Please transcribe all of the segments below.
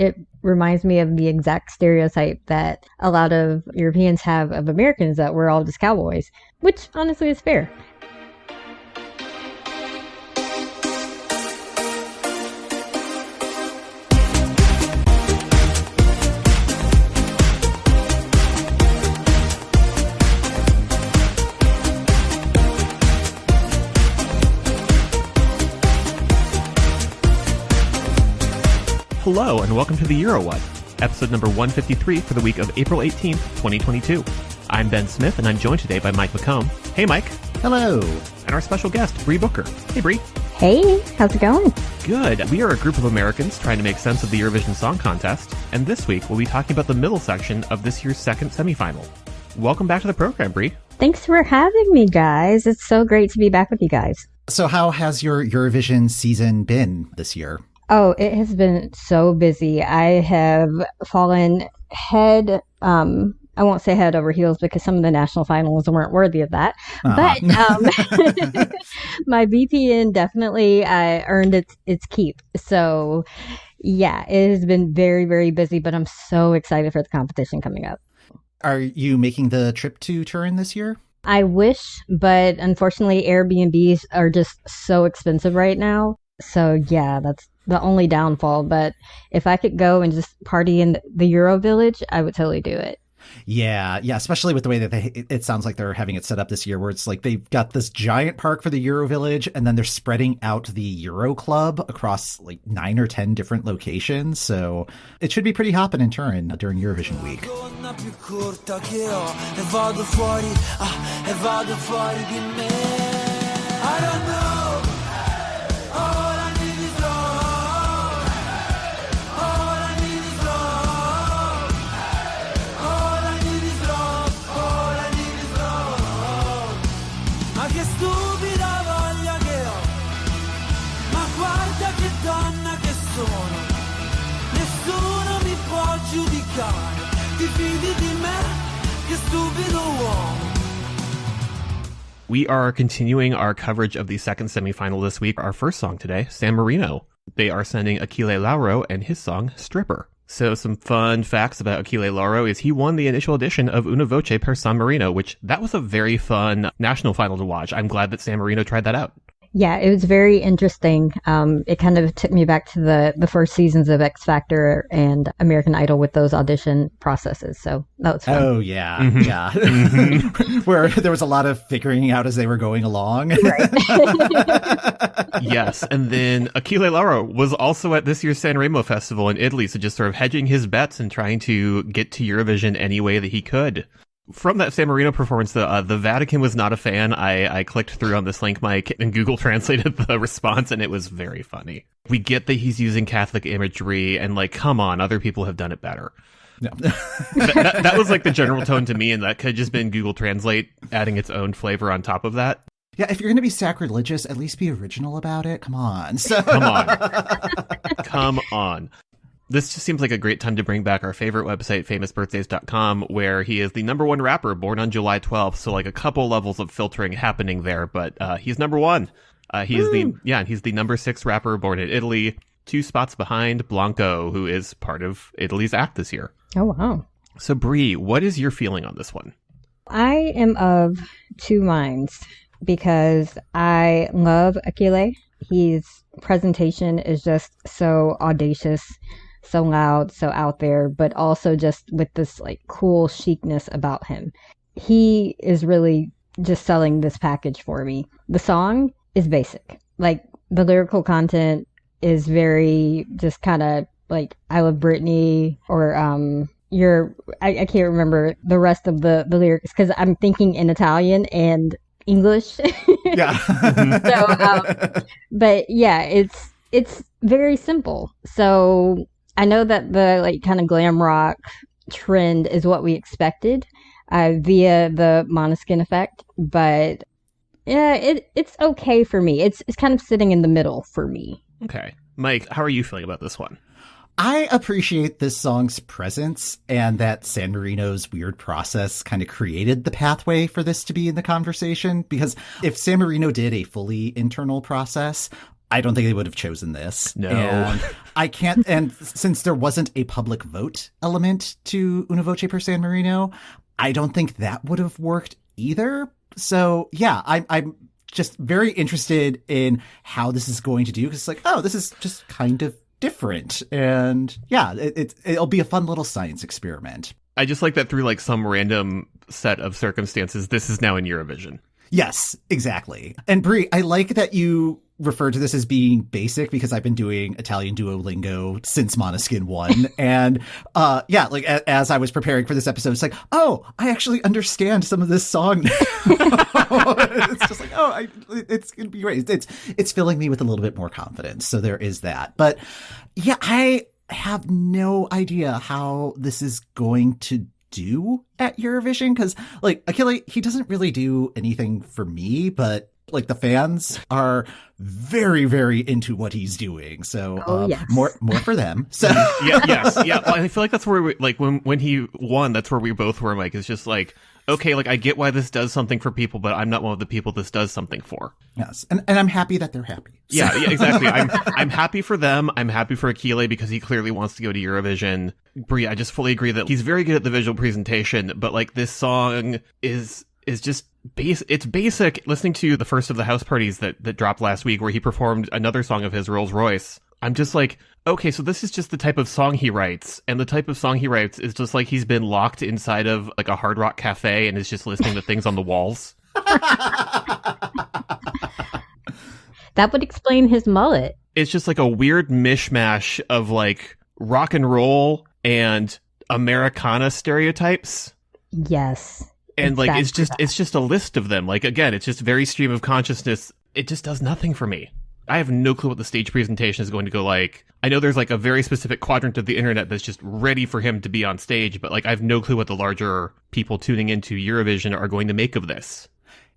it reminds me of the exact stereotype that a lot of Europeans have of Americans, that we're all just cowboys, which honestly is fair. Hello, and welcome to the Euro What, episode number 153 for the week of April 18th, 2022. I'm Ben Smith, and I'm joined today by Mike McComb. Hey, Mike. Hello. And our special guest, Bre Booker. Hey, Bre. Hey, how's it going? Good. We are a group of Americans trying to make sense of the Eurovision Song Contest, and this week we'll be talking about the middle section of this year's second semifinal. Welcome back to the program, Bre. Thanks for having me, guys. It's so great to be back with you guys. So how has your Eurovision season been this year? Oh, it has been so busy. I have fallen head, I won't say head over heels because some of the national finals weren't worthy of that. But my VPN definitely earned its keep. So yeah, it has been very, very busy, but I'm so excited for the competition coming up. Are you making the trip to Turin this year? I wish, but unfortunately Airbnbs are just so expensive right now. So yeah, that's the only downfall. But if I could go and just party in the Euro Village, I would totally do it. Yeah, especially with the way that it sounds like they're having it set up this year, where it's like they've got this giant park for the Euro Village, and then they're spreading out the Euro Club across like 9 or 10 different locations. So it should be pretty hopping in Turin during Eurovision week. I don't know. We are continuing our coverage of the second semifinal this week. Our first song today, San Marino. They are sending Achille Lauro and his song, Stripper. So some fun facts about Achille Lauro is he won the initial edition of Una Voce per San Marino, which that was a very fun national final to watch. I'm glad that San Marino tried that out. Yeah, it was very interesting. It kind of took me back to the first seasons of X Factor and American Idol with those audition processes. So that was fun. Oh, yeah. Mm-hmm. Yeah. Mm-hmm. Where there was a lot of figuring out as they were going along. Right. Yes. And then Achille Lauro was also at this year's Sanremo Festival in Italy. So just sort of hedging his bets and trying to get to Eurovision any way that he could. From that San Marino performance, the Vatican was not a fan. I clicked through on this link, Mike, and Google translated the response, and it was very funny. We get that he's using Catholic imagery, and like, come on, other people have done it better. No. that was like the general tone to me, and that could have just been Google Translate adding its own flavor on top of that. Yeah, if you're going to be sacrilegious, at least be original about it. Come on. Come on. This just seems like a great time to bring back our favorite website, famousbirthdays.com, where he is the number one rapper born on July 12th. So like a couple levels of filtering happening there, but he's number one. He's the number 6 rapper born in Italy, 2 spots behind Blanco, who is part of Italy's act this year. Oh, wow. So Bre, what is your feeling on this one? I am of 2 minds because I love Achille. His presentation is just so audacious, so loud, so out there, but also just with this like cool chicness about him. He is really just selling this package for me. The song is basic. Like the lyrical content is very just kind of like I Love Britney or I can't remember the rest of the lyrics because I'm thinking in Italian and English. Yeah. So but yeah, it's very simple. So I know that the like kind of glam rock trend is what we expected via the Måneskin effect, but yeah, it's okay for me. It's kind of sitting in the middle for me. Okay. Mike, how are you feeling about this one? I appreciate this song's presence and that San Marino's weird process kind of created the pathway for this to be in the conversation. Because if San Marino did a fully internal process, I don't think they would have chosen this. No. And I can't, and since there wasn't a public vote element to Una Voce per San Marino, I don't think that would have worked either. So yeah, I'm just very interested in how this is going to do, because it's like, oh, this is just kind of different. And yeah, it'll be a fun little science experiment. I just like that through like some random set of circumstances, this is now in Eurovision. Yes, exactly. And Bre, I like that you refer to this as being basic, because I've been doing Italian Duolingo since Måneskin 1. And yeah, like as I was preparing for this episode, it's like, oh, I actually understand some of this song. It's just like, oh, it's going to be great. It's filling me with a little bit more confidence. So there is that. But yeah, I have no idea how this is going to do at Eurovision, because like Achille, he doesn't really do anything for me, but like the fans are very, very into what he's doing. So yes. more for them. So Yes. Well, I feel like that's where we, like when he won, that's where we both were, Mike. It's just like, okay, like I get why this does something for people, but I'm not one of the people this does something for. Yes, and I'm happy that they're happy. So. Yeah, exactly. I'm happy for them. I'm happy for Achille because he clearly wants to go to Eurovision. Bre, I just fully agree that he's very good at the visual presentation, but like this song is just it's basic. Listening to the first of the house parties that dropped last week, where he performed another song of his, Rolls Royce, I'm just like, okay, so this is just the type of song he writes, and the type of song he writes is just like he's been locked inside of like a Hard Rock cafe and is just listening to things on the walls. That would explain his mullet. It's just like a weird mishmash of like rock and roll and Americana stereotypes. Yes. And like it's just a list of them. Like again, it's just very stream of consciousness. It just does nothing for me. I have no clue what the stage presentation is going to go like. I know there's like a very specific quadrant of the internet that's just ready for him to be on stage, but like I have no clue what the larger people tuning into Eurovision are going to make of this.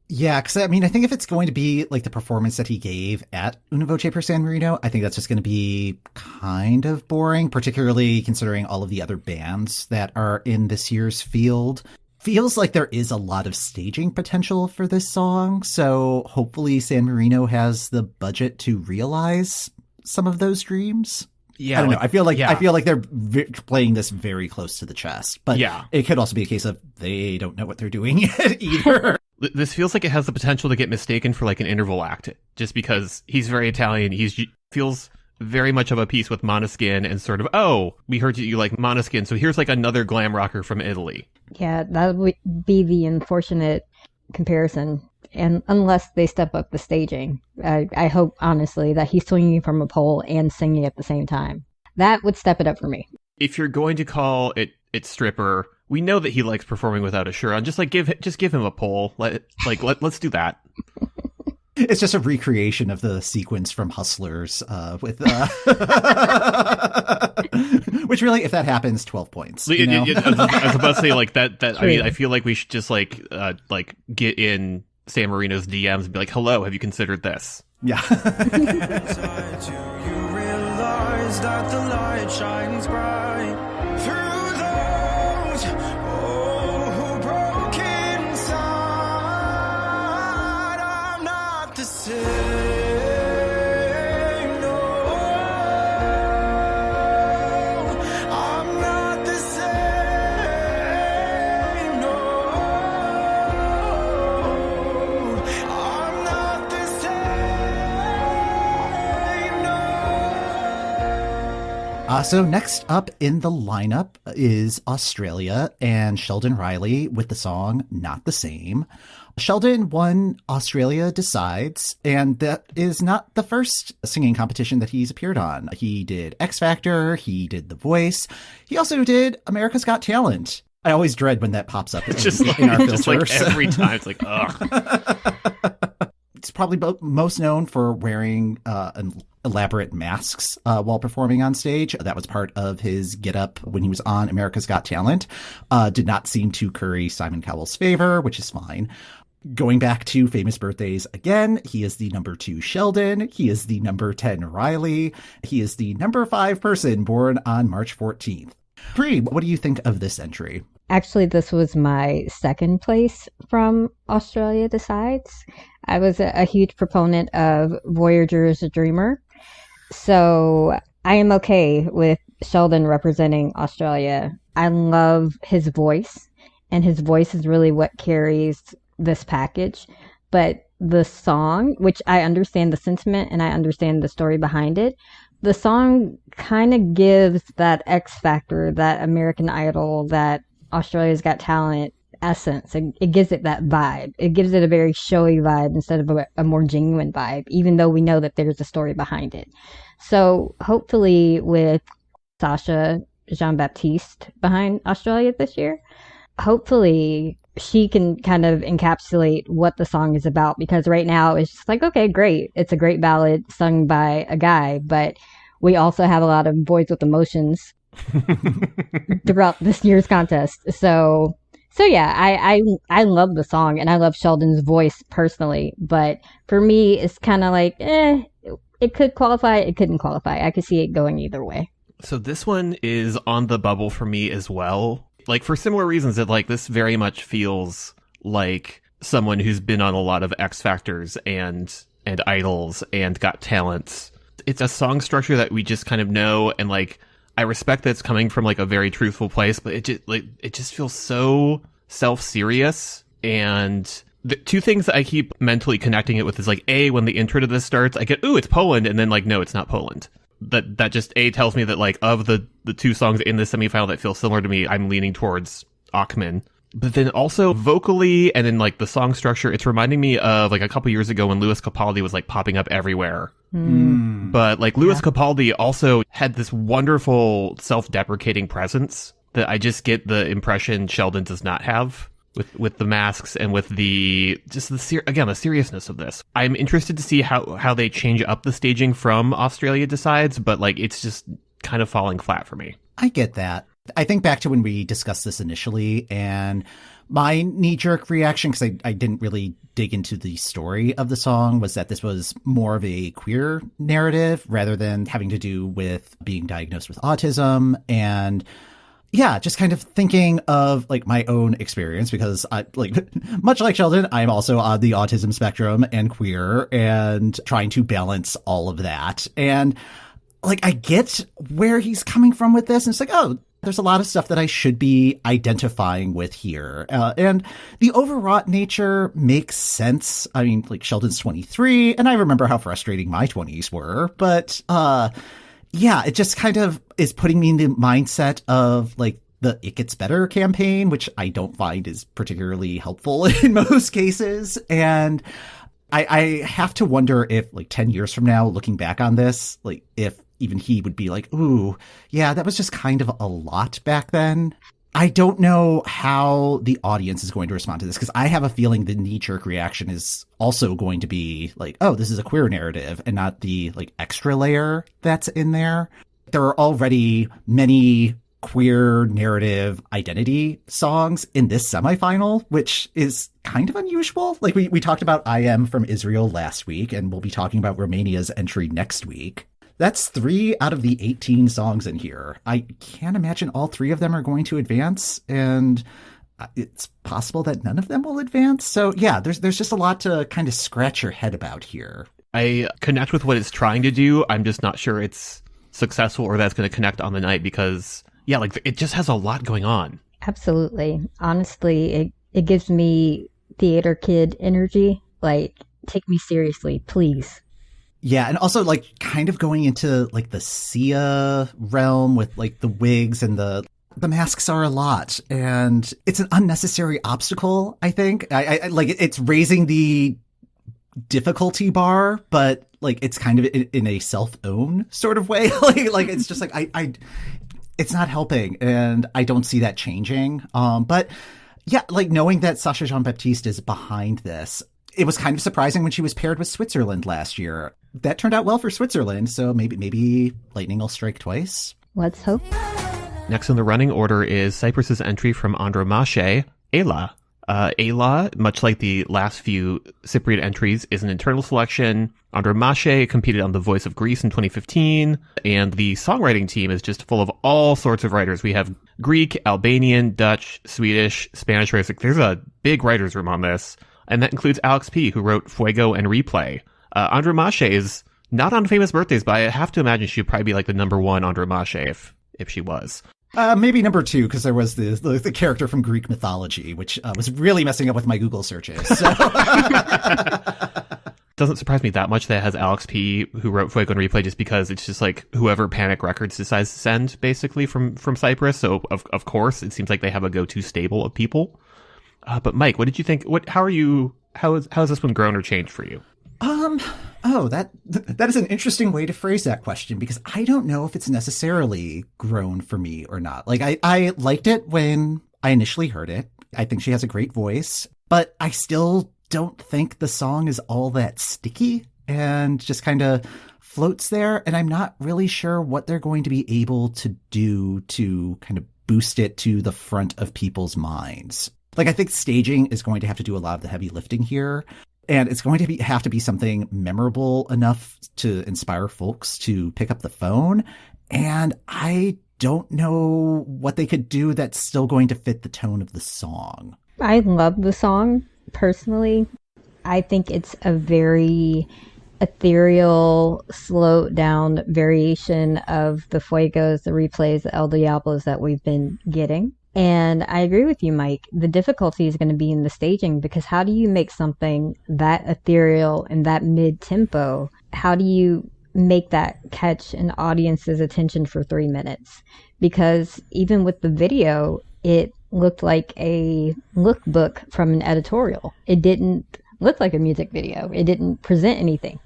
Yeah, because I mean, I think if it's going to be like the performance that he gave at Una Voce per San Marino, I think that's just going to be kind of boring, particularly considering all of the other bands that are in this year's field. Feels like there is a lot of staging potential for this song, so hopefully San Marino has the budget to realize some of those dreams. Yeah, I don't know. I feel like they're playing this very close to the chest, but yeah, it could also be a case of they don't know what they're doing yet either. This feels like it has the potential to get mistaken for like an interval act, just because he's very Italian. He feels very much of a piece with Måneskin and sort of, oh, we heard you like Måneskin, so here's like another glam rocker from Italy. Yeah, that would be the unfortunate comparison. And unless they step up the staging, I hope, honestly, that he's swinging from a pole and singing at the same time. That would step it up for me. If you're going to call it stripper, we know that he likes performing without a shirt on. Just give him a pole. Let's do that. It's just a recreation of the sequence from Hustlers, with which really, if that happens, 12 points. You know? I was about to say like that. I mean, I feel like we should just like get in San Marino's DMs and be like, "Hello, have you considered this?" Yeah. You realize that the light shines bright through those who broke inside. I'm not the same. No, I'm not the same. No, I'm not the same. No. So next up in the lineup is Australia and Sheldon Riley with the song Not the Same. Sheldon won Australia Decides, and that is not the first singing competition that he's appeared on. He did X Factor, he did The Voice, he also did America's Got Talent. I always dread when that pops up in our filters. Just like every time, it's like, ugh. It's probably most known for wearing elaborate masks while performing on stage. That was part of his get-up when he was on America's Got Talent. Did not seem to curry Simon Cowell's favor, which is fine. Going back to famous birthdays again, he is the number 2 Sheldon. He is the number 10 Riley. He is the number 5 person born on March 14th. Bre, what do you think of this entry? Actually, this was my second place from Australia Decides. I was a huge proponent of Voyager's Dreamer. So I am okay with Sheldon representing Australia. I love his voice, and his voice is really what carries this package. But the song, which I understand the sentiment and I understand the story behind it, the song kind of gives that X Factor, that American Idol, that Australia's Got Talent essence. It gives it that vibe. It gives it a very showy vibe instead of a more genuine vibe, even though we know that there's a story behind it. So hopefully with Sasha Jean-Baptiste behind Australia this year, hopefully she can kind of encapsulate what the song is about, because right now it's just like, okay, great. It's a great ballad sung by a guy, but we also have a lot of boys with emotions throughout this year's contest. So yeah, I love the song and I love Sheldon's voice personally, but for me, it's kind of like, it could qualify, it couldn't qualify. I could see it going either way. So this one is on the bubble for me as well. Like, for similar reasons, that like this very much feels like someone who's been on a lot of X Factors and Idols and Got Talents. It's a song structure that we just kind of know, and like I respect that it's coming from like a very truthful place, but it just feels so self-serious. And the two things that I keep mentally connecting it with is like, A, when the intro to this starts, I get, ooh, it's Poland, and then like, no, it's not Poland. That just tells me that like of the two songs in the semifinal that feel similar to me, I'm leaning towards Achman. But then also vocally and in like the song structure, it's reminding me of like a couple years ago when Lewis Capaldi was like popping up everywhere. But like Lewis Capaldi also had this wonderful self-deprecating presence that I just get the impression Sheldon does not have with the masks and with the seriousness of this. I'm interested to see how they change up the staging from Australia Decides, but like it's just kind of falling flat for me. I get that. I think back to when we discussed this initially, and my knee-jerk reaction, because I didn't really dig into the story of the song, was that this was more of a queer narrative rather than having to do with being diagnosed with autism. And yeah, just kind of thinking of like my own experience, because I like, much like Sheldon, I'm also on the autism spectrum and queer and trying to balance all of that. And like, I get where he's coming from with this. And it's like, oh, there's a lot of stuff that I should be identifying with here. And the overwrought nature makes sense. I mean, like Sheldon's 23 and I remember how frustrating my 20s were, but, yeah, it just kind of is putting me in the mindset of like the It Gets Better campaign, which I don't find is particularly helpful in most cases. And I have to wonder if like 10 years from now, looking back on this, like if even he would be like, ooh, yeah, that was just kind of a lot back then. I don't know how the audience is going to respond to this, because I have a feeling the knee-jerk reaction is also going to be like, oh, this is a queer narrative and not the like extra layer that's in there. There are already many queer narrative identity songs in this semifinal, which is kind of unusual. Like we talked about I Am from Israel last week, and we'll be talking about Romania's entry next week. That's 3 out of the 18 songs in here. I can't imagine all 3 of them are going to advance, and it's possible that none of them will advance. So yeah, there's just a lot to kind of scratch your head about here. I connect with what it's trying to do. I'm just not sure it's successful or that's going to connect on the night, because yeah, like it just has a lot going on. Absolutely. Honestly, it gives me theater kid energy. Like, take me seriously, please. Yeah, and also like kind of going into like the Sia realm with like the wigs and the masks are a lot, and it's an unnecessary obstacle, I think. I like it's raising the difficulty bar, but like it's kind of in a self-own sort of way. like it's just like I it's not helping, and I don't see that changing. But yeah, like knowing that Sasha Jean-Baptiste is behind this, it was kind of surprising when she was paired with Switzerland last year. That turned out well for Switzerland, so maybe lightning will strike twice. Let's hope. Next in the running order is Cyprus's entry from Andromache, Ela. Ayla, much like the last few Cypriot entries, is an internal selection. Andromache competed on The Voice of Greece in 2015, and the songwriting team is just full of all sorts of writers. We have Greek, Albanian, Dutch, Swedish, Spanish writers. There's a big writer's room on this, and that includes Alex P., who wrote Fuego and Replay. Andromache is not on Famous Birthdays, but I have to imagine she'd probably be like the number one Andromache if she was. Maybe number two, because there was the character from Greek mythology, which was really messing up with my Google searches. So. Doesn't surprise me that much that it has Alex P., who wrote Fuego and Replay, just because it's just like whoever Panic Records decides to send, basically, from Cyprus. So, of course, it seems like they have a go-to stable of people. But Mike, what did you think? How has this one grown or changed for you? That is an interesting way to phrase that question, because I don't know if it's necessarily grown for me or not. Like, I liked it when I initially heard it. I think she has a great voice, but I still don't think the song is all that sticky and just kind of floats there. And I'm not really sure what they're going to be able to do to kind of boost it to the front of people's minds. Like, I think staging is going to have to do a lot of the heavy lifting here. And it's going to have to be something memorable enough to inspire folks to pick up the phone. And I don't know what they could do that's still going to fit the tone of the song. I love the song, personally. I think it's a very ethereal, slowed down variation of the Fuegos, the Replays, the El Diablos that we've been getting. And I agree with you, Mike. The difficulty is going to be in the staging, because how do you make something that ethereal and that mid-tempo? How do you make that catch an audience's attention for 3 minutes? Because even with the video, it looked like a lookbook from an editorial. It didn't look like a music video. It didn't present anything.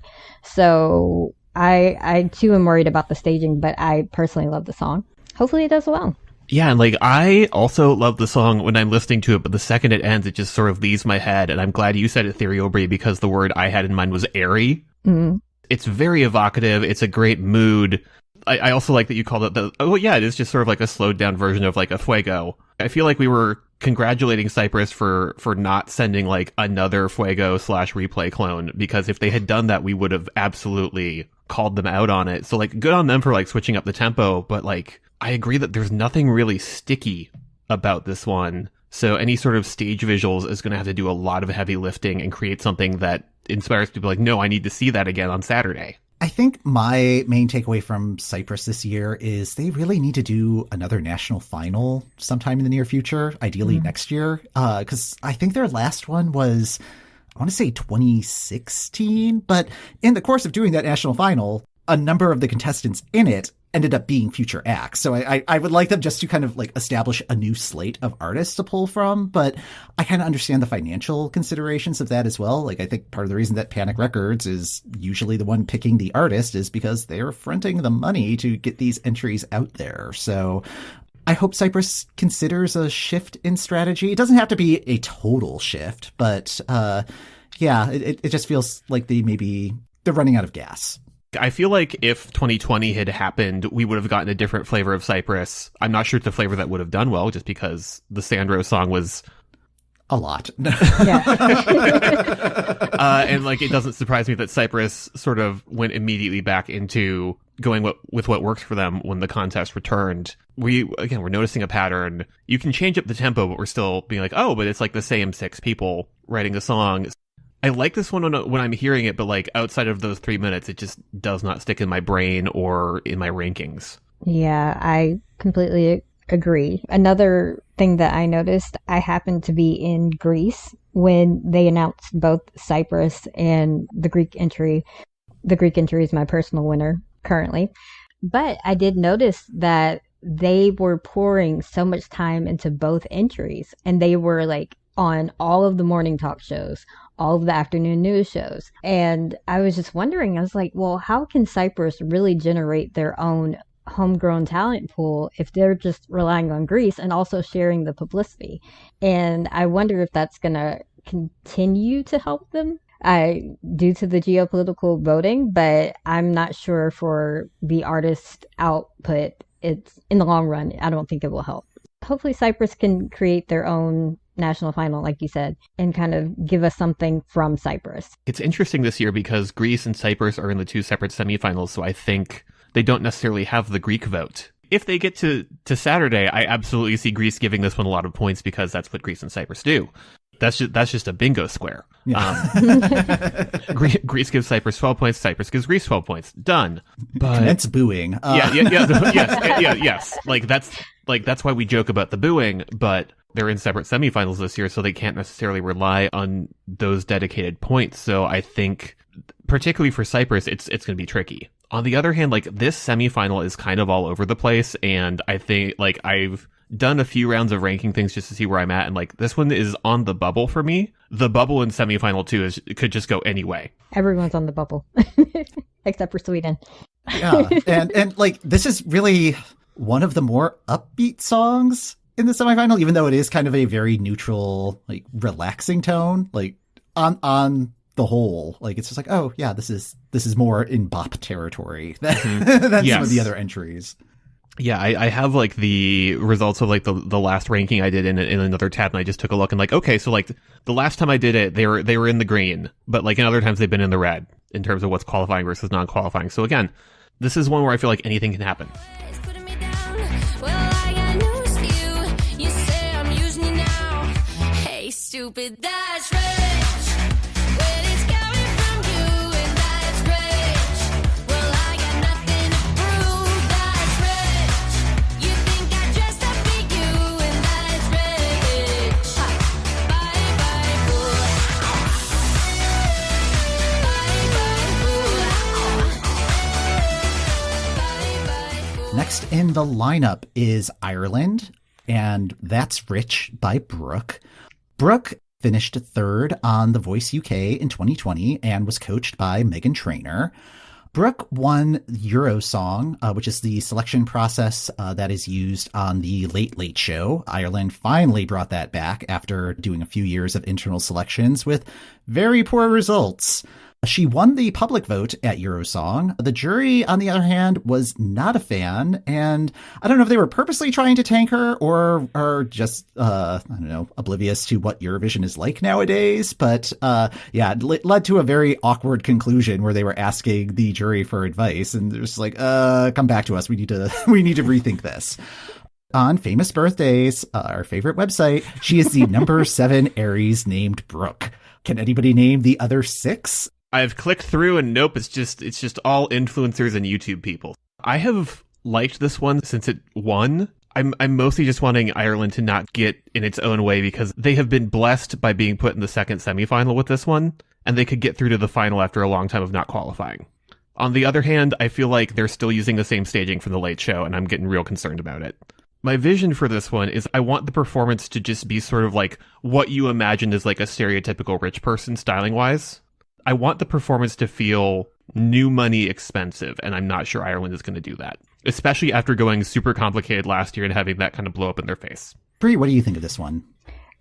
So I too am worried about the staging, but I personally love the song. Hopefully it does well. Yeah, and like, I also love the song when I'm listening to it, but the second it ends, it just sort of leaves my head. And I'm glad you said ethereal, Bre, because the word I had in mind was airy. Mm-hmm. It's very evocative. It's a great mood. I also like that you called it it is just sort of like a slowed down version of like a Fuego. I feel like we were congratulating Cyprus for not sending like another Fuego/Replay clone, because if they had done that, we would have absolutely called them out on it. So like, good on them for like switching up the tempo, but like, I agree that there's nothing really sticky about this one. So any sort of stage visuals is going to have to do a lot of heavy lifting and create something that inspires people like, no, I need to see that again on Saturday. I think my main takeaway from Cyprus this year is they really need to do another national final sometime in the near future, ideally next year. Because I think their last one was, I want to say 2016. But in the course of doing that national final, a number of the contestants in it ended up being future acts. So I would like them just to kind of like establish a new slate of artists to pull from. But I kind of understand the financial considerations of that as well. Like, I think part of the reason that Panic Records is usually the one picking the artist is because they're fronting the money to get these entries out there. So I hope Cyprus considers a shift in strategy. It doesn't have to be a total shift, but it just feels like they're running out of gas. I feel like if 2020 had happened, we would have gotten a different flavor of Cyprus. I'm not sure it's a flavor that would have done well, just because the Sandro song was a lot. And like, it doesn't surprise me that Cyprus sort of went immediately back into going with what worked for them when the contest returned. We're noticing a pattern. You can change up the tempo, but we're still being like, oh, but it's like the same 6 people writing a song. I like this one when I'm hearing it, but like, outside of those 3 minutes, it just does not stick in my brain or in my rankings. Yeah, I completely agree. Another thing that I noticed, I happened to be in Greece when they announced both Cyprus and the Greek entry. The Greek entry is my personal winner currently. But I did notice that they were pouring so much time into both entries, and they were like on all of the morning talk shows, all of the afternoon news shows. And I was just wondering, I was like, well, how can Cyprus really generate their own homegrown talent pool if they're just relying on Greece and also sharing the publicity? And I wonder if that's going to continue to help them due to the geopolitical voting, but I'm not sure for the artist output. It's in the long run, I don't think it will help. Hopefully Cyprus can create their own national final, like you said, and kind of give us something from Cyprus. It's interesting this year because Greece and Cyprus are in the two separate semifinals, so I think they don't necessarily have the Greek vote. If they get to Saturday, I absolutely see Greece giving this one a lot of points because that's what Greece and Cyprus do. That's just a bingo square. Yeah. Greece gives Cyprus 12 points. Cyprus gives Greece 12 points. Done. But Commence booing. Yes. That's why we joke about the booing. But they're in separate semifinals this year, so they can't necessarily rely on those dedicated points. So I think, particularly for Cyprus, it's going to be tricky. On the other hand, this semifinal is kind of all over the place, and I think I've done a few rounds of ranking things just to see where I'm at, and this one is on the bubble for me. The bubble in semifinal 2 could just go any way. Everyone's on the bubble except for Sweden. Yeah, and this is really one of the more upbeat songs in the semifinal, even though it is kind of a very neutral, relaxing tone. On the whole, it's just oh yeah, this is more in bop territory than some of the other entries. Yeah, I have the results of the last ranking I did in another tab, and I just took a look and okay, so the last time I did it, they were in the green, but in other times they've been in the red in terms of what's qualifying versus non-qualifying. So again, this is one where I feel like anything can happen. Stupid, that's rich. When it's coming from you, and that's rich. Well, I got nothing to prove, that's rich. You think I dressed up for you, and that's rich. Bye bye, fool. Bye bye, fool. Next in the lineup is Ireland, and That's Rich by Brooke. Brooke finished third on The Voice UK in 2020 and was coached by Meghan Trainor. Brooke won Eurosong, which is the selection process that is used on the Late Late Show. Ireland finally brought that back after doing a few years of internal selections with very poor results. She won the public vote at Eurosong. The jury, on the other hand, was not a fan, and I don't know if they were purposely trying to tank her or are just, oblivious to what Eurovision is like nowadays. But it led to a very awkward conclusion where they were asking the jury for advice, and they're just come back to us. We need to rethink this. On Famous Birthdays, our favorite website, she is the number 7 Aries named Brooke. Can anybody name the other 6? I've clicked through and nope, it's just all influencers and YouTube people. I have liked this one since it won. I'm mostly just wanting Ireland to not get in its own way because they have been blessed by being put in the second semifinal with this one, and they could get through to the final after a long time of not qualifying. On the other hand, I feel like they're still using the same staging from the Late Show, and I'm getting real concerned about it. My vision for this one is I want the performance to just be sort of what you imagine as a stereotypical rich person styling-wise. I want the performance to feel new money expensive, and I'm not sure Ireland is going to do that, especially after going super complicated last year and having that kind of blow up in their face. Bre, what do you think of this one?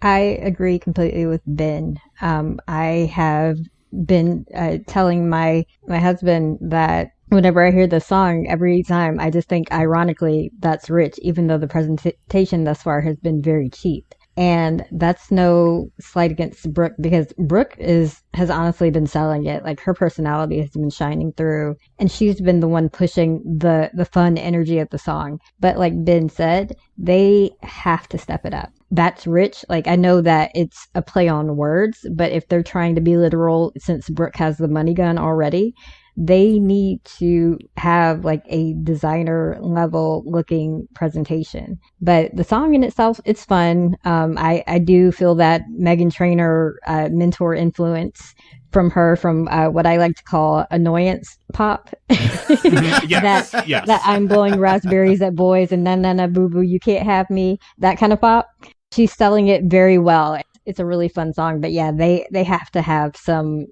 I agree completely with Ben. I have been telling my husband that whenever I hear the song, every time I just think, ironically, that's rich, even though the presentation thus far has been very cheap. And that's no slight against Brooke, because Brooke has honestly been selling it. Her personality has been shining through, and she's been the one pushing the fun energy of the song. But like Ben said, they have to step it up. That's rich. I know that it's a play on words, but if they're trying to be literal, since Brooke has the money gun already, they need to have a designer level looking presentation. But the song in itself, it's fun. I do feel that Meghan Trainor mentor influence from her, from what I like to call annoyance pop. Yes. That I'm blowing raspberries at boys and na boo boo, you can't have me. That kind of pop. She's selling it very well. It's a really fun song. But yeah, they have to have some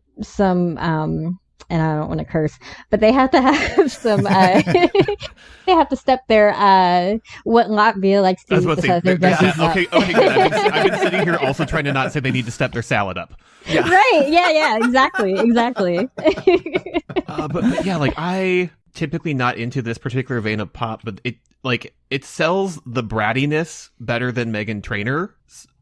and I don't want to curse, but they have to have some, they have to step their, what Latvia likes to do. Okay, good. I've been sitting here also trying to not say they need to step their salad up. Yeah. Right. Yeah. Exactly. But yeah, I typically not into this particular vein of pop, but it sells the brattiness better than Meghan Trainor.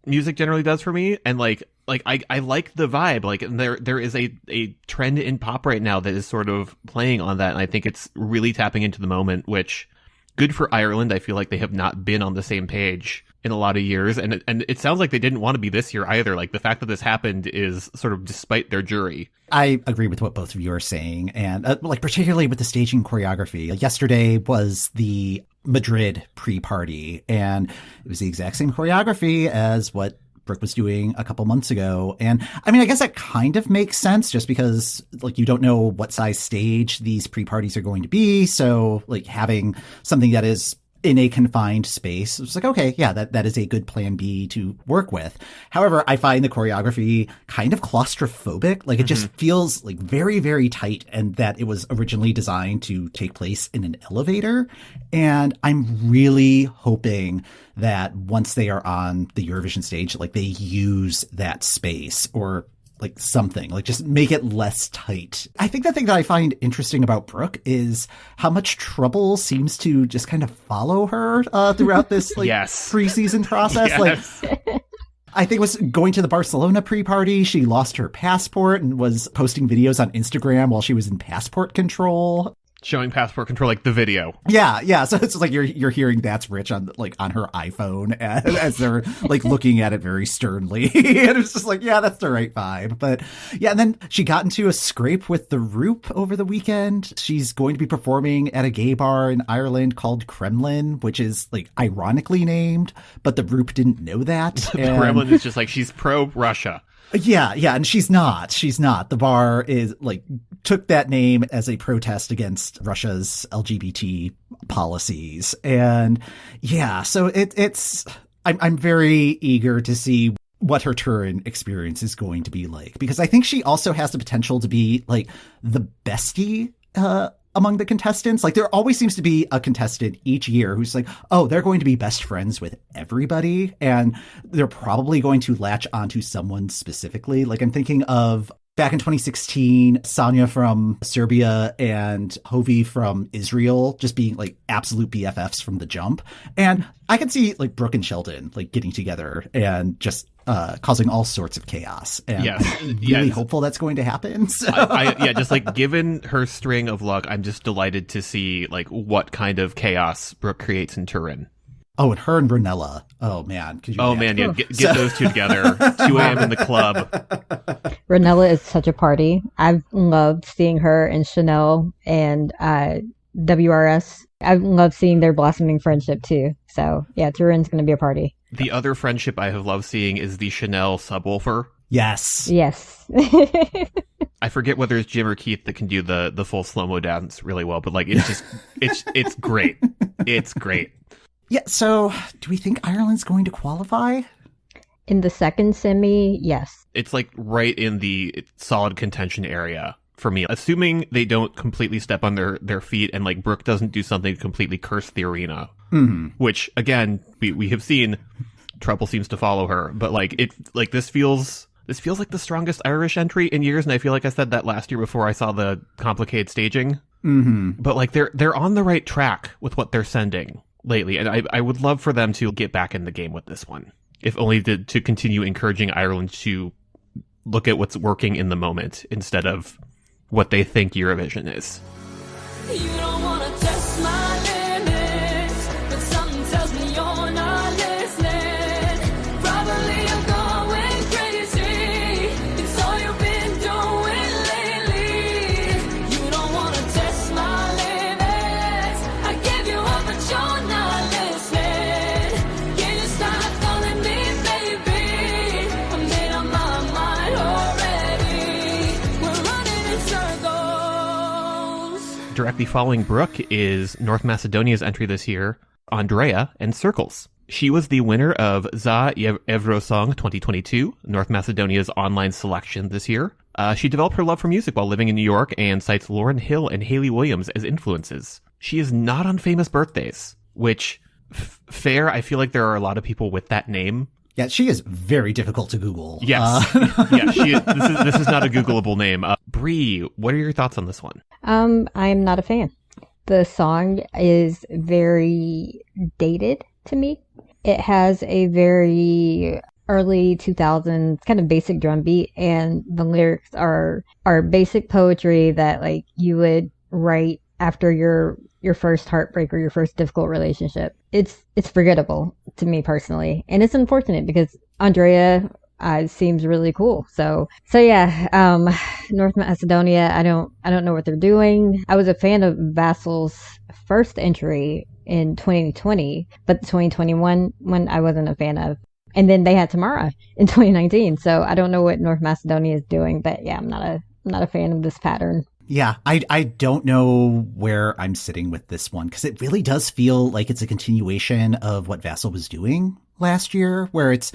music generally does for me, and I like the vibe. Like there is a trend in pop right now that is sort of playing on that, and I think it's really tapping into the moment, which good for Ireland. I feel like they have not been on the same page in a lot of years, and it sounds like they didn't want to be this year either. Like the fact that this happened is sort of despite their jury. I agree with what both of you are saying, and like particularly with the staging choreography. Like, yesterday was the Madrid pre-party, and it was the exact same choreography as what Brooke was doing a couple months ago. And I mean, I guess that kind of makes sense just because like you don't know what size stage these pre-parties are going to be. So like having something that is in a confined space, it's like, okay, yeah, that is a good plan B to work with. However, I find the choreography kind of claustrophobic. Like it just feels like very, very tight, and that it was originally designed to take place in an elevator. And I'm really hoping that once they are on the Eurovision stage, like they use that space or like something, like just make it less tight. I think the thing that I find interesting about Brooke is how much trouble seems to just kind of follow her throughout this like preseason process. Yes. Like I think it was going to the Barcelona pre-party. She lost her passport and was posting videos on Instagram while she was in passport control. Showing passport control, like the video. Yeah. So it's like you're hearing That's Rich on her iPhone as they're like looking at it very sternly. And it's just like, yeah, that's the right vibe. But yeah, and then she got into a scrape with the Roop over the weekend. She's going to be performing at a gay bar in Ireland called Kremlin, which is like ironically named, but the Roop didn't know that. The Kremlin is just like, she's pro-Russia. Yeah, and she's not. The bar is like took that name as a protest against Russia's LGBT policies. And yeah, so I'm very eager to see what her Turin experience is going to be like, because I think she also has the potential to be like the bestie among the contestants. Like there always seems to be a contestant each year who's like, oh, they're going to be best friends with everybody, and they're probably going to latch onto someone specifically. Like I'm thinking of back in 2016, Sonia from Serbia and Hovi from Israel just being like absolute BFFs from the jump. And I can see like Brooke and Sheldon like getting together and just causing all sorts of chaos. And I'm really hopeful that's going to happen. So. Just like given her string of luck, I'm just delighted to see like what kind of chaos Brooke creates in Turin. Oh, and her and Brunella. Oh, man. Get Those two together. 2 a.m. in the club. Ranella is such a party. I've loved seeing her and Chanel and WRS. I've loved seeing their blossoming friendship too. So yeah, Turin's going to be a party. The other friendship I have loved seeing is the Chanel subwoofer. Yes. I forget whether it's Jim or Keith that can do the full slow-mo dance really well, but like it's just it's great. It's great. Yeah, so do we think Ireland's going to qualify? In the second semi, yes. It's like right in the solid contention area for me. Assuming they don't completely step on their feet and like Brooke doesn't do something to completely curse the arena. Mm-hmm. Which again, we have seen trouble seems to follow her. But like this feels like the strongest Irish entry in years, and I feel like I said that last year before I saw the complicated staging. Mm-hmm. But like they're on the right track with what they're sending lately, and I would love for them to get back in the game with this one, if only to continue encouraging Ireland to look at what's working in the moment instead of what they think Eurovision is. You don't wanna test my limits, but something tells me you're not listening. Probably you're going crazy. It's all you've been doing lately. You don't wanna test my limits. I gave you up, but you're not listening. Can you stop calling me baby? I made up my mind already. We're running in circles. Directly following Brooke is North Macedonia's entry this year, Andrea and Circles. She was the winner of Za Eurosong 2022, North Macedonia's online selection this year. She developed her love for music while living in New York and cites Lauryn Hill and Hayley Williams as influences. She is not on famous birthdays, which, fair, I feel like there are a lot of people with that name. Yeah, she is very difficult to Google. Yes. This is not a Googleable name. Bre, what are your thoughts on this one? I'm not a fan. The song is very dated to me. It has a very early 2000s kind of basic drum beat, and the lyrics are basic poetry that like you would write after your first heartbreak or your first difficult relationship. It's forgettable to me personally, and it's unfortunate because Andrea seems really cool. So yeah, North Macedonia, I don't know what they're doing. I was a fan of Vassal's first entry in 2020, but the 2021 one I wasn't a fan of. And then they had Tamara in 2019. So I don't know what North Macedonia is doing, but yeah, I'm not a fan of this pattern. Yeah, I don't know where I'm sitting with this one because it really does feel like it's a continuation of what Vassal was doing last year, where it's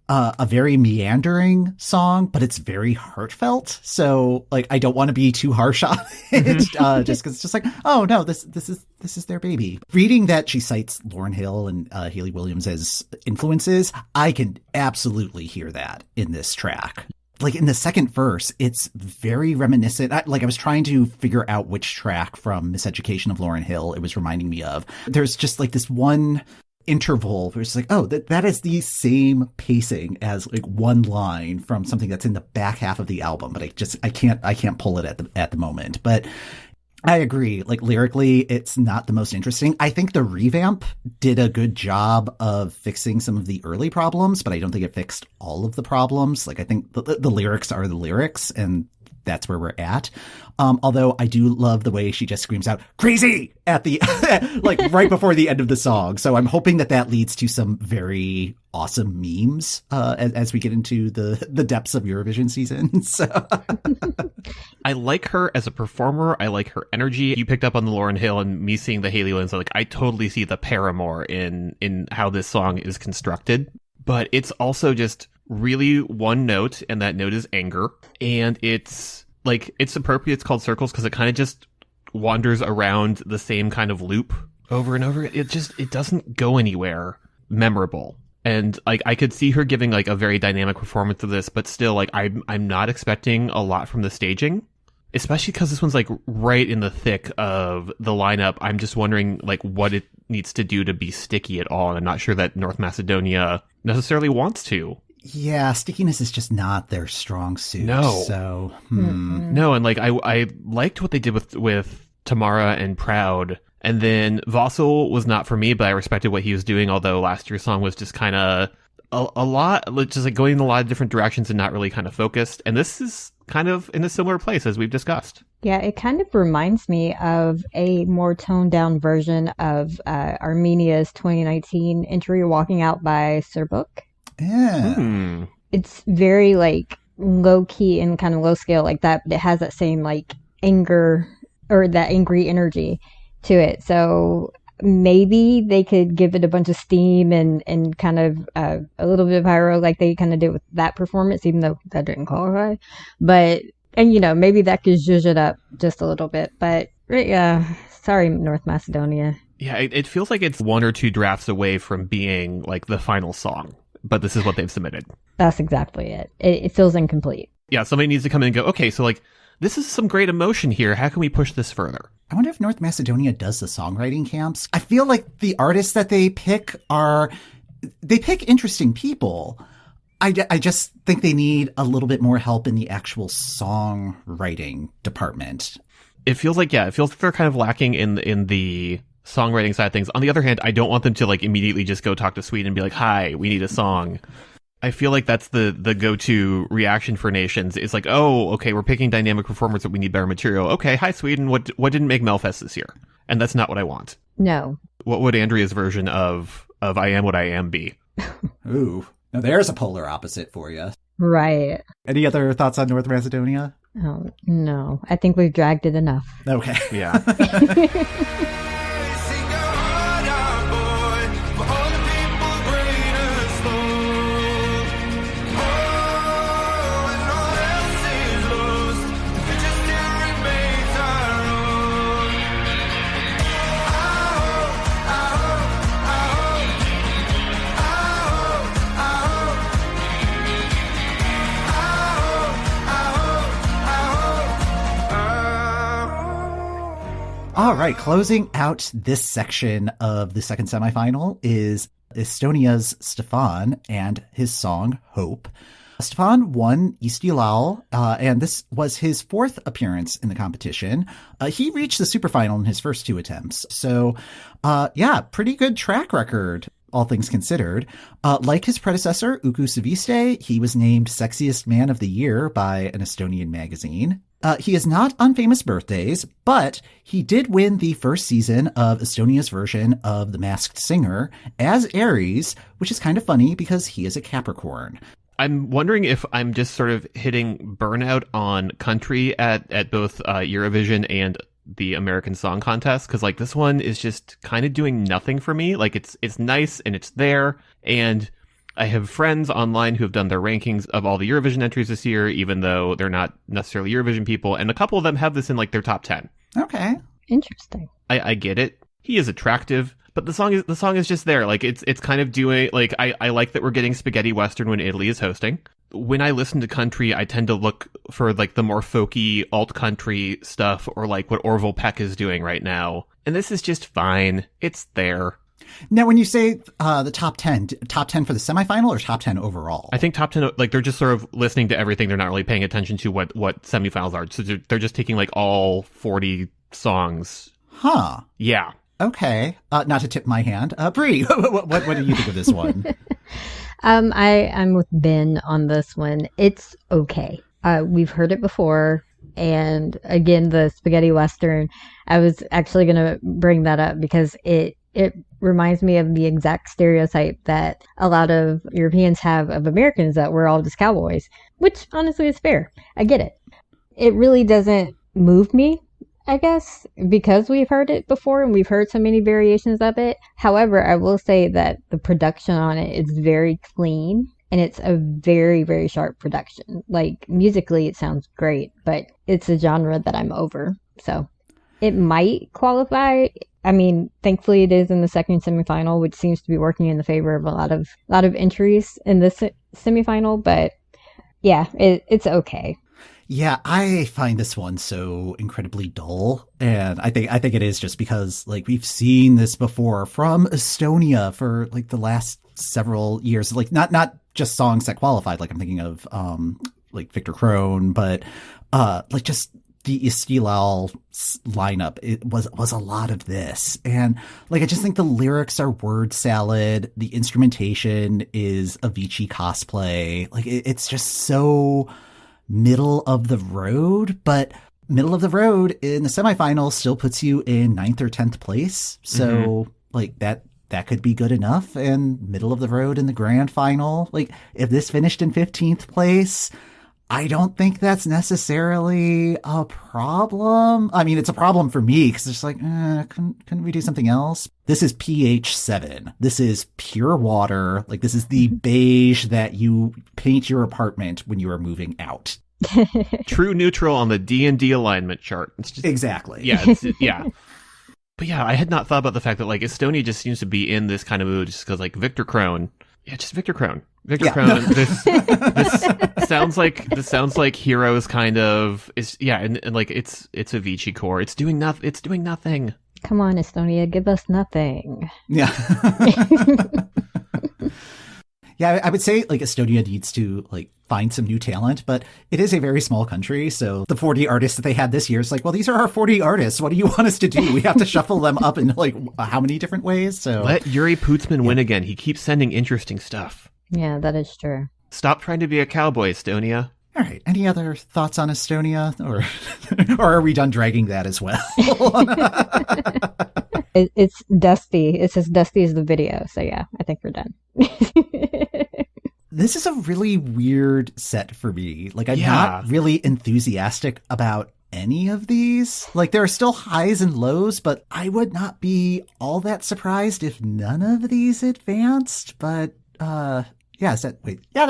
a very meandering song, but it's very heartfelt. So like, I don't want to be too harsh on it, just because it's just like, oh no, this is their baby. Reading that she cites Lauryn Hill and Hayley Williams as influences, I can absolutely hear that in this track. Like in the second verse, it's very reminiscent. I was trying to figure out which track from Miseducation of Lauryn Hill it was reminding me of. There's just like this one interval where it's like, oh, that is the same pacing as like one line from something that's in the back half of the album, but I can't pull it at the moment. But I agree. Like lyrically, it's not the most interesting. I think the revamp did a good job of fixing some of the early problems, but I don't think it fixed all of the problems. Like I think the lyrics are the lyrics, and that's where we're at. Although I do love the way she just screams out "crazy" at the like right before the end of the song. So I'm hoping that leads to some very awesome memes as we get into the depths of Eurovision season. So I like her as a performer. I like her energy. You picked up on the Lauryn Hill and me seeing the Hayley Williams. Like I totally see the Paramore in how this song is constructed. But it's also just really one note, and that note is anger. And it's appropriate. It's called Circles because it kind of just wanders around the same kind of loop over and over. It doesn't go anywhere memorable. And like I could see her giving like a very dynamic performance of this, but still like I'm not expecting a lot from the staging, especially because this one's like right in the thick of the lineup. I'm just wondering like what it needs to do to be sticky at all. And I'm not sure that North Macedonia necessarily wants to. Yeah, stickiness is just not their strong suit. No. So, No, and like I liked what they did with Tamara and Proud. And then Vassal was not for me, but I respected what he was doing, although last year's song was just kind of a lot, just like going in a lot of different directions and not really kind of focused. And this is kind of in a similar place as we've discussed. Yeah, it kind of reminds me of a more toned down version of Armenia's 2019 entry, Walking Out by Sir Book. yeah. It's very like low key and kind of low scale like that, but it has that same like anger or that angry energy to it. So maybe they could give it a bunch of steam and kind of a little bit of pyro like they kind of did with that performance, even though that didn't qualify. But, and you know, maybe that could zhuzh it up just a little bit. But yeah, sorry, North Macedonia. Yeah, it feels like it's one or two drafts away from being like the final song, but this is what they've submitted. That's exactly it. It feels incomplete. Yeah, somebody needs to come in and go, okay, so like this is some great emotion here. How can we push this further? I wonder if North Macedonia does the songwriting camps. I feel like the artists that they pick interesting people. I just think they need a little bit more help in the actual songwriting department. It feels like they're kind of lacking in the songwriting side of things. On the other hand, I don't want them to like immediately just go talk to Sweden and be like, hi, we need a song. I feel like that's the go-to reaction for nations. It's like, oh, okay, we're picking dynamic performers, but we need better material. Okay, hi, Sweden. What didn't make Melfest this year? And that's not what I want. No. What would Andrea's version of I Am What I Am be? Ooh, now there's a polar opposite for you. Right. Any other thoughts on North Macedonia? Oh, no. I think we've dragged it enough. Okay. Yeah. Sing your heart out, boy, for all the people great and slow. Oh, when all else is lost, the future still remains our own. I All right, closing out this section of the second semifinal is Estonia's STEFAN and his song Hope. STEFAN won Istilal, and this was his fourth appearance in the competition. He reached the superfinal in his first two attempts. So, pretty good track record, all things considered. Like his predecessor, Uku Saviste, he was named Sexiest Man of the Year by an Estonian magazine. He is not on famous birthdays, but he did win the first season of Estonia's version of The Masked Singer as Aries, which is kind of funny because he is a Capricorn. I'm wondering if I'm just sort of hitting burnout on country at both Eurovision and the American Song Contest, because like this one is just kind of doing nothing for me. Like it's nice and it's there, and I have friends online who have done their rankings of all the Eurovision entries this year, even though they're not necessarily Eurovision people, and a couple of them have this in like their top 10. Okay. Interesting. I get it. He is attractive, but the song is just there. Like it's kind of doing like I like that we're getting spaghetti western when Italy is hosting. When I listen to country, I tend to look for like the more folky alt country stuff, or like what Orville Peck is doing right now. And this is just fine. It's there. Now, when you say the top 10 for the semifinal or top 10 overall? I think top 10, like they're just sort of listening to everything. They're not really paying attention to what semifinals are. So they're just taking like all 40 songs. Huh. Yeah. Okay. Not to tip my hand. Bre, what do you think of this one? I'm with Ben on this one. It's okay. We've heard it before. And again, the spaghetti western, I was actually going to bring that up because it reminds me of the exact stereotype that a lot of Europeans have of Americans, that we're all just cowboys, which honestly is fair. I get it. It really doesn't move me, I guess, because we've heard it before and we've heard so many variations of it. However, I will say that the production on it is very clean and it's a very, very sharp production. Like musically, it sounds great, but it's a genre that I'm over. So it might qualify. I mean, thankfully it is in the second semifinal, which seems to be working in the favor of a lot of entries in this semifinal. But yeah, it's okay. Yeah, I find this one so incredibly dull, and I think it is just because like we've seen this before from Estonia for like the last several years. Like not just songs that qualified. Like I'm thinking of like Victor Crone, but like just the Istilal lineup, it was a lot of this. And like, I just think the lyrics are word salad. The instrumentation is Avicii cosplay. Like it's just so middle of the road, but middle of the road in the semifinal still puts you in 9th or 10th place. So like that could be good enough. And middle of the road in the grand final, like if this finished in 15th place, I don't think that's necessarily a problem. I mean, it's a problem for me because it's like, couldn't we do something else? This is pH 7. This is pure water. Like this is the beige that you paint your apartment when you are moving out. True neutral on the D&D alignment chart. It's just, exactly. Yeah. Yeah. But yeah, I had not thought about the fact that like Estonia just seems to be in this kind of mood just because like Victor Crone. Yeah, just Victor Crone. Crone. This sounds like Heroes kind of is. Yeah, and like it's Avicii core. It's doing nothing. Come on, Estonia, give us nothing. Yeah. Yeah, I would say like Estonia needs to like find some new talent, but it is a very small country. So the 40 artists that they had this year is like, well, these are our 40 artists. What do you want us to do? We have to shuffle them up in like how many different ways? So let Yuri Pootsman win again. He keeps sending interesting stuff. Yeah, that is true. Stop trying to be a cowboy, Estonia. All right. Any other thoughts on Estonia, or are we done dragging that as well? It's dusty. It's as dusty as the video. So yeah, I think we're done. This is a really weird set for me. Like I'm not really enthusiastic about any of these. Like there are still highs and lows, but I would not be all that surprised if none of these advanced. But that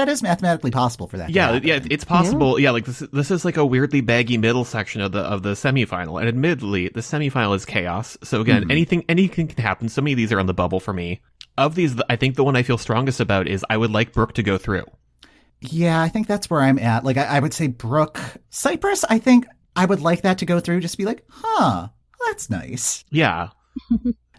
is mathematically possible for that. Yeah, it's possible. Yeah, like this is like a weirdly baggy middle section of the semifinal, and admittedly, the semifinal is chaos. So again, anything can happen. So many of these are on the bubble for me. Of these, I think the one I feel strongest about is I would like Brooke to go through. Yeah, I think that's where I'm at. Like I would say Brooke, Cyprus. I think I would like that to go through. Just be like, that's nice. Yeah.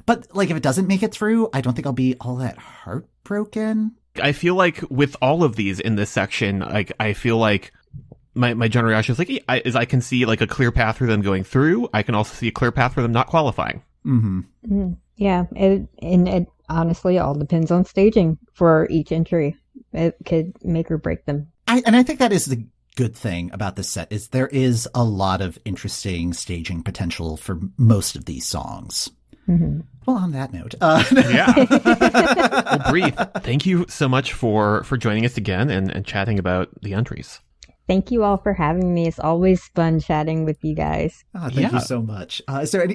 But like if it doesn't make it through, I don't think I'll be all that heartbroken. I feel like with all of these in this section, like I feel like my general reaction is like I can see like a clear path for them going through. I can also see a clear path for them not qualifying. Yeah, it honestly all depends on staging for each entry. It could make or break them. I think that is the good thing about this set is there is a lot of interesting staging potential for most of these songs. Well, on that note, Yeah. Well, Bre, thank you so much for joining us again and chatting about the entries. Thank you all for having me. It's always fun chatting with you guys. Thank you so much. Is there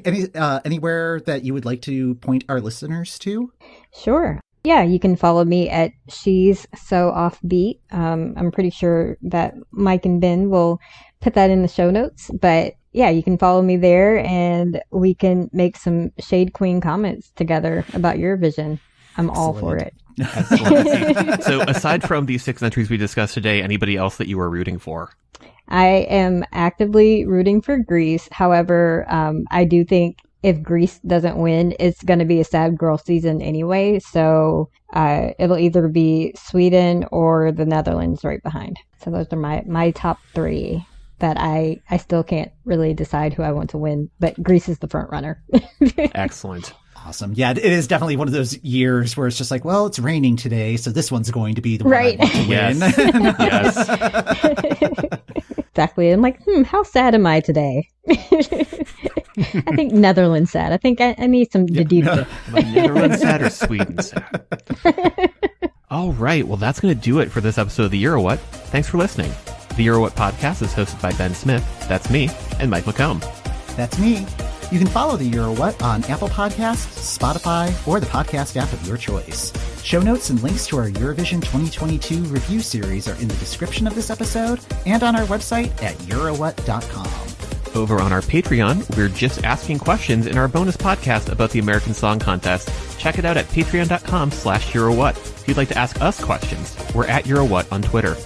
anywhere that you would like to point our listeners to? Sure. Yeah, you can follow me at She's So Offbeat. I'm pretty sure that Mike and Ben will put that in the show notes. But yeah, you can follow me there and we can make some Shade Queen comments together about Eurovision. I'm all for it. Excellent. So aside from these 6 entries we discussed today, anybody else that you are rooting for? I am actively rooting for Greece. However, I do think if Greece doesn't win, it's going to be a sad girl season anyway. So it'll either be Sweden or the Netherlands right behind. So those are my top 3 that I still can't really decide who I want to win. But Greece is the front runner. Excellent. Awesome. Yeah, it is definitely one of those years where it's just like, well, it's raining today, so this one's going to be the one I want to win. Yes. Exactly. I'm like, how sad am I today? I think Netherlands sad. I think I need some Didita. Netherlands sad or Sweden sad? All right. Well, that's going to do it for this episode of The Euro What. Thanks for listening. The Euro What podcast is hosted by Ben Smith, that's me, and Mike McComb. That's me. You can follow the Euro What on Apple Podcasts, Spotify, or the podcast app of your choice. Show notes and links to our Eurovision 2022 review series are in the description of this episode and on our website at eurowhat.com. Over on our Patreon, we're just asking questions in our bonus podcast about the American Song Contest. Check it out at patreon.com/EuroWhat. If you'd like to ask us questions, we're at EuroWhat on Twitter.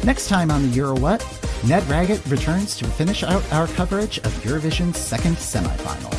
Next time on the Euro What, Ned Raggett returns to finish out our coverage of Eurovision's second semifinal.